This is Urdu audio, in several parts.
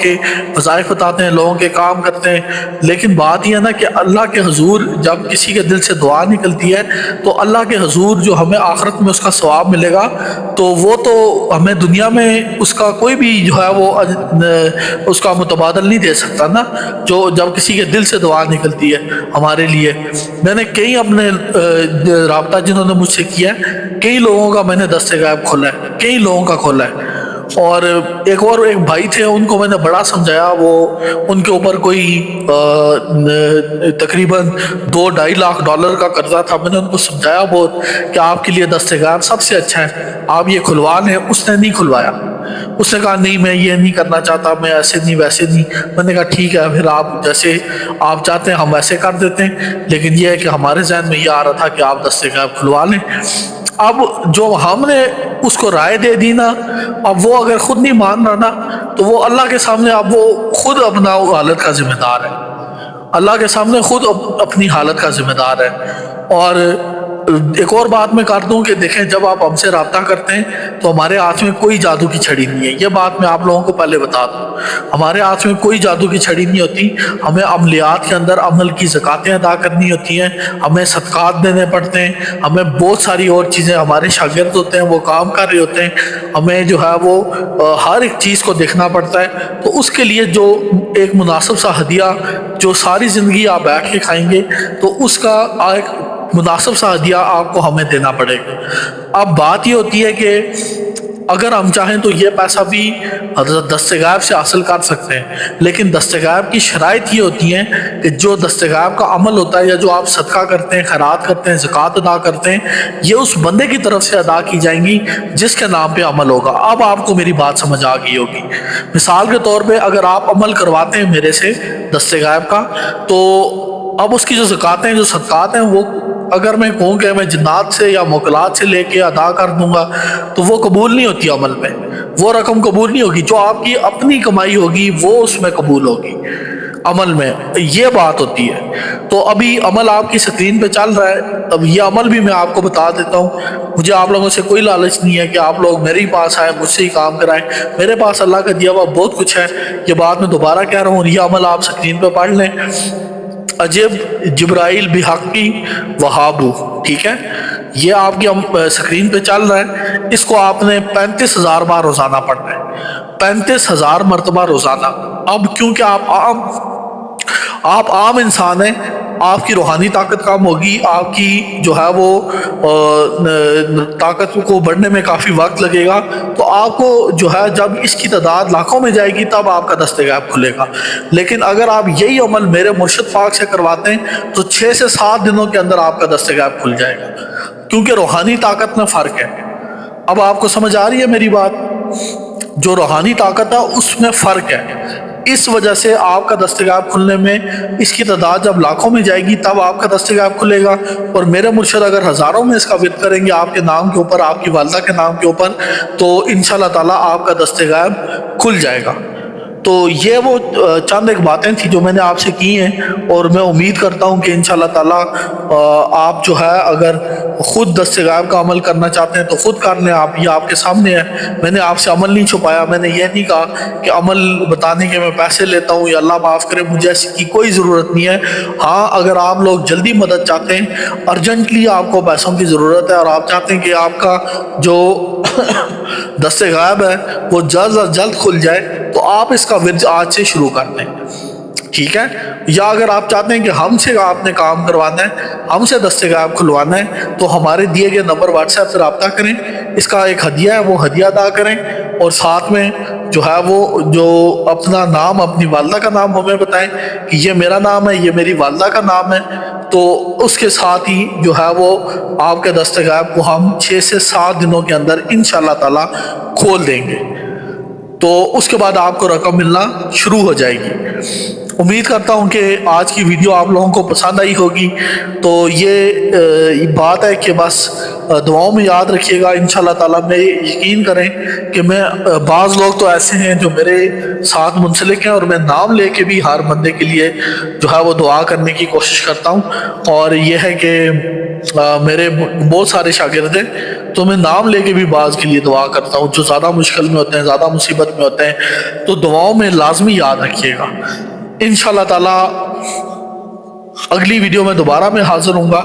کے وظائف بتاتے ہیں، لوگوں کے کام کرتے ہیں، لیکن بات یہ ہے نا کہ اللہ کے حضور جب کسی کے دل سے دعا نکلتی ہے تو اللہ کے حضور جو ہمیں آخرت میں اس کا ثواب ملے گا، تو وہ تو ہمیں دنیا میں اس کا کوئی بھی جو ہے وہ اس کا متبادل نہیں دے سکتا نا، جو جب کسی کے دل سے دعا نکلتی ہے ہمارے لیے۔ میں نے کئی اپنے رابطہ جنہوں نے مجھ سے کیا ہے، کئی لوگوں کا میں نے دستِ غیب کھولا ہے، کئی لوگوں کا کھولا ہے۔ اور ایک بھائی تھے، ان کو میں نے بڑا سمجھایا، وہ ان کے اوپر کوئی تقریباً $2-2.5 لاکھ کا قرضہ تھا۔ میں نے ان کو سمجھایا بہت کہ آپ کے لیے دستِ غیب سب سے اچھا ہے، آپ یہ کھلوا لیں۔ اس نے نہیں کھلوایا، اس نے کہا نہیں میں یہ نہیں کرنا چاہتا، میں ایسے نہیں ویسے نہیں۔ میں نے کہا ٹھیک ہے، پھر آپ جیسے آپ چاہتے ہیں ہم ویسے کر دیتے ہیں، لیکن یہ ہے کہ ہمارے ذہن میں یہ آ رہا تھا کہ آپ دستِ غیب کھلوا لیں۔ اب جو ہم نے اس کو رائے دے دی نا، اب وہ اگر خود نہیں مان رہا نا، تو وہ اللہ کے سامنے اب وہ خود اپنا حالت کا ذمہ دار ہے، اللہ کے سامنے خود اپنی حالت کا ذمہ دار ہے۔ اور ایک اور بات میں کر دوں کہ دیکھیں، جب آپ ہم سے رابطہ کرتے ہیں تو ہمارے ہاتھ میں کوئی جادو کی چھڑی نہیں ہے، یہ بات میں آپ لوگوں کو پہلے بتا دوں۔ ہمارے ہاتھ میں کوئی جادو کی چھڑی نہیں ہوتی، ہمیں عملیات کے اندر عمل کی زکاتیں ادا کرنی ہوتی ہیں، ہمیں صدقات دینے پڑتے ہیں، ہمیں بہت ساری اور چیزیں، ہمارے شاگرد ہوتے ہیں وہ کام کر رہے ہوتے ہیں، ہمیں جو ہے وہ ہر ایک چیز کو دیکھنا پڑتا ہے۔ تو اس کے لیے جو ایک مناسب سا ہدیہ جو ساری زندگی آپ بیٹھ کے کھائیں گے، تو اس کا ایک مناسب سا ہدیہ آپ کو ہمیں دینا پڑے گا۔ اب بات یہ ہوتی ہے کہ اگر ہم چاہیں تو یہ پیسہ بھی دستِ غیب سے حاصل کر سکتے ہیں، لیکن دستِ غیب کی شرائط یہ ہوتی ہیں کہ جو دستِ غیب کا عمل ہوتا ہے، یا جو آپ صدقہ کرتے ہیں، خیرات کرتے ہیں، زکوٰۃ ادا کرتے ہیں، یہ اس بندے کی طرف سے ادا کی جائیں گی جس کے نام پہ عمل ہوگا۔ اب آپ کو میری بات سمجھ آ گئی ہوگی۔ مثال کے طور پہ اگر آپ عمل کرواتے ہیں میرے سے دستِ غیب کا، تو اب اس کی جو زکاتیں، جو صدقات ہیں، وہ اگر میں کہوں کہ میں جنات سے یا موکلات سے لے کے ادا کر دوں گا تو وہ قبول نہیں ہوتی عمل میں، وہ رقم قبول نہیں ہوگی۔ جو آپ کی اپنی کمائی ہوگی وہ اس میں قبول ہوگی، عمل میں یہ بات ہوتی ہے۔ تو ابھی عمل آپ کی سکرین پہ چل رہا ہے، اب یہ عمل بھی میں آپ کو بتا دیتا ہوں۔ مجھے آپ لوگوں سے کوئی لالچ نہیں ہے کہ آپ لوگ میرے ہی پاس آئیں، مجھ سے ہی کام کرائیں، میرے پاس اللہ کا دیا ہوا بہت کچھ ہے۔ یہ بات میں دوبارہ کہہ رہا ہوں، یہ عمل آپ سکرین پہ پڑھ لیں۔ عجب جبرائیل بحقی وہابو، ٹھیک ہے، یہ آپ کی سکرین پہ چل رہا ہے۔ اس کو آپ نے 35,000 بار روزانہ پڑھنا ہے، 35,000 مرتبہ روزانہ۔ اب کیونکہ آپ عام انسان ہیں، آپ کی روحانی طاقت کم ہوگی، آپ کی جو ہے وہ طاقت کو بڑھنے میں کافی وقت لگے گا، تو آپ کو جو ہے جب اس کی تعداد لاکھوں میں جائے گی تب آپ کا دستِ غیب کھلے گا۔ لیکن اگر آپ یہی عمل میرے مرشد پاک سے کرواتے ہیں تو 6 سے 7 دنوں کے اندر آپ کا دستِ غیب کھل جائے گا، کیونکہ روحانی طاقت میں فرق ہے۔ اب آپ کو سمجھ آ رہی ہے میری بات؟ جو روحانی طاقت ہے اس میں فرق ہے، اس وجہ سے آپ کا دستِ غیب کھلنے میں اس کی تعداد جب لاکھوں میں جائے گی تب آپ کا دستِ غیب کھلے گا۔ اور میرے مرشد اگر ہزاروں میں اس کا ورد کریں گے آپ کے نام کے اوپر، آپ کی والدہ کے نام کے اوپر، تو انشاءاللہ تعالیٰ آپ کا دستِ غیب کھل جائے گا۔ تو یہ وہ چند ایک باتیں تھیں جو میں نے آپ سے کی ہیں، اور میں امید کرتا ہوں کہ انشاءاللہ تعالیٰ آپ جو ہے اگر خود دستِ غیب کا عمل کرنا چاہتے ہیں تو خود کر لیں۔ آپ یہ آپ کے سامنے ہے، میں نے آپ سے عمل نہیں چھپایا، میں نے یہ نہیں کہا کہ عمل بتانے کے میں پیسے لیتا ہوں یا اللہ معاف کرے مجھے ایسی کی کوئی ضرورت نہیں ہے۔ ہاں اگر آپ لوگ جلدی مدد چاہتے ہیں، ارجنٹلی آپ کو پیسوں کی ضرورت ہے، اور آپ چاہتے ہیں کہ آپ کا جو دستِ غیب ہے وہ جلد از جلد کھل جائے، تو آپ اس کا ورد آج سے شروع کر دیں، ٹھیک ہے؟ یا اگر آپ چاہتے ہیں کہ ہم سے آپ نے کام کروانا ہے، ہم سے دستِ غیب کھلوانا ہے، تو ہمارے دیے گئے نمبر واٹس ایپ سے رابطہ کریں۔ اس کا ایک ہدیہ ہے، وہ ہدیہ ادا کریں، اور ساتھ میں جو ہے وہ جو اپنا نام، اپنی والدہ کا نام ہمیں بتائیں کہ یہ میرا نام ہے، یہ میری والدہ کا نام ہے، تو اس کے ساتھ ہی جو ہے وہ آپ کے دستِ غیب کو ہم 6 سے 7 دنوں کے اندر انشاءاللہ تعالیٰ کھول دیں گے۔ تو اس کے بعد آپ کو رقم ملنا شروع ہو جائے گی۔ امید کرتا ہوں کہ آج کی ویڈیو آپ لوگوں کو پسند آئی ہوگی۔ تو یہ بات ہے کہ بس دعاؤں میں یاد رکھیے گا، انشاءاللہ تعالیٰ میں یقین کریں کہ میں بعض لوگ تو ایسے ہیں جو میرے ساتھ منسلک ہیں، اور میں نام لے کے بھی ہر بندے کے لیے جو ہے وہ دعا کرنے کی کوشش کرتا ہوں۔ اور یہ ہے کہ میرے بہت سارے شاگرد ہیں، تو میں نام لے کے بھی بعض کے لیے دعا کرتا ہوں جو زیادہ مشکل میں ہوتے ہیں، زیادہ مصیبت میں ہوتے ہیں، تو دعاؤں میں لازمی یاد رکھیے گا۔ انشاءاللہ تعالی اگلی ویڈیو میں دوبارہ میں حاضر ہوں گا۔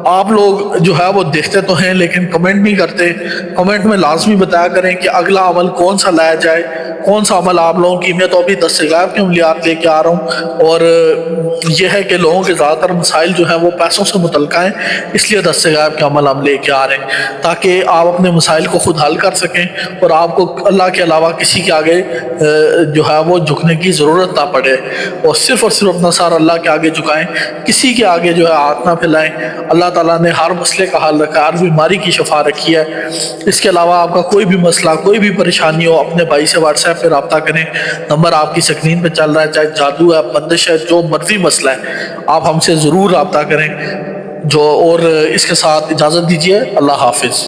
آپ لوگ جو ہے وہ دیکھتے تو ہیں لیکن کمنٹ نہیں کرتے، کمنٹ میں لازمی بتایا کریں کہ اگلا عمل کون سا لایا جائے، کون سا عمل آپ لوگوں کی۔ میں تو ابھی دستِ غیب کے عملیات لے کے آ رہا ہوں، اور یہ ہے کہ لوگوں کے زیادہ تر مسائل جو ہیں وہ پیسوں سے متعلقہ ہیں، اس لیے دستِ غیب کے عمل ہم لے کے آ رہے ہیں تاکہ آپ اپنے مسائل کو خود حل کر سکیں اور آپ کو اللہ کے علاوہ کسی کے آگے جو ہے وہ جھکنے کی ضرورت نہ پڑے، اور صرف اپنا سارا اللہ کے آگے جھکائیں، کسی کے آگے جو ہے ہاتھ نہ پھیلائیں۔ اللہ تعالیٰ نے ہر مسئلے کا حل رکھا ہے، ہر بیماری کی شفا رکھی ہے۔ اس کے علاوہ آپ کا کوئی بھی مسئلہ، کوئی بھی پریشانی ہو، اپنے بھائی سے واٹس ایپ پہ رابطہ کریں، نمبر آپ کی سکرین پہ چل رہا ہے، چاہے جادو ہے، بندش ہے، جو مرضی مسئلہ ہے، آپ ہم سے ضرور رابطہ کریں۔ اور اس کے ساتھ اجازت دیجیے، اللہ حافظ۔